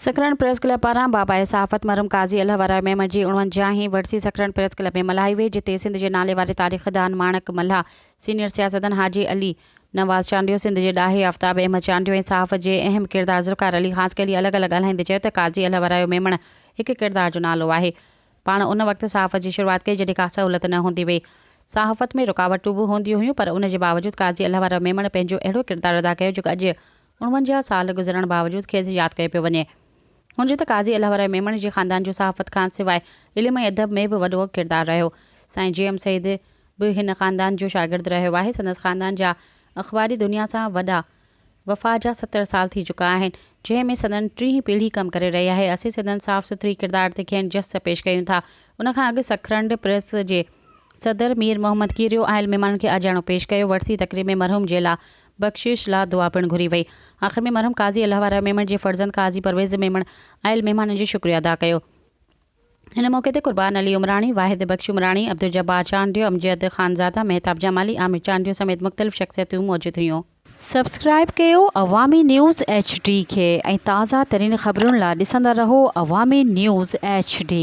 सकरण press club पारां बाबा सहाफ़त मरहूम काज़ी अल्लाह वारा मेमन जी 49 वर्सी सकरण प्रेस क्लब में मल्हाई वई, जिते सिंध जे नाले वारे तारीख़दान माणक मल्हा, सीनियर सियासतदान हाजी अली नवाज़ चांडियो, सिंध जे ॾाहे आफ्ताब अहमद चांडियो ऐं सहाफ़त जे अहम किरदार ज़ुल्फ़िकार अली ख़ासि अली अलॻि अलॻि ॻाल्हाईंदे चयो त काज़ी अल्लाह वारा मेमण हिकु किरदार जो नालो आहे। पाण उन वक़्तु सहाफ़त जी शुरूआत कई जॾहिं का सहूलियत न हूंदी हुई। सहाफ़त में रुकावटूं बि हूंदियूं हुयूं, पर उन जे बावजूदि काज़ी अल्लाह वारा मेमण पंहिंजो अहिड़ो किरदारु अदा कयो जेको अॼु 49 साल गुज़रण बावजूदि खेसि यादि कयो पियो वञे। हुन जो त काज़ी अल्लाह वारा मेमण जे ख़ानदान जो सहाफ़त खां सवाइ इल्म ऐं अदब में बि वॾो किरदारु रहियो। साईं JM सईद बि हिन ख़ानदान जो शागिर्दु रहियो आहे। संदसि ख़ानदान जा अख़बारी दुनिया सां वॾा वफ़ा जा 70 साल थी चुका आहिनि, जंहिंमें सदन 3 पीढ़ी कमु करे रही आहे। असीं सदन साफ़ सुथरी किरदार ते खेनि जस पेश कयूं था। उनखां अॻु सखरंड प्रेस जे सदर मीर मोहम्मद कीरियो आयल महिमाननि खे अजाणो पेश कयो। वरसी तक़रीब में मरहूम जे लाइ बख़्शिश ला दुआ पिणु घुरी वई। आख़िर में मरहूम काज़ी अल्लाह वारा मेमण जे फ़र्ज़ंद काज़ी परवेज़ मेमण आयल महिमाननि जो शुक्रिया अदा कयो। हिन मौक़े ते क़ुर्बान अली उमराणी, वाहिद बख्श उमराणी, अब्दुल जब्बार चांडियो, अमजद ख़ानज़ादा, मेहताब जमाली, आमिर चांडियो समेत मुख़्तलिफ़ शख़्सियतूं मौजूदु हुयूं। सब्सक्राइब कयो अवामी न्यूज़ HD खे ऐं ताज़ा तरीन ख़बरुनि लाइ ॾिसंदा रहो अवामी न्यूज़ HD।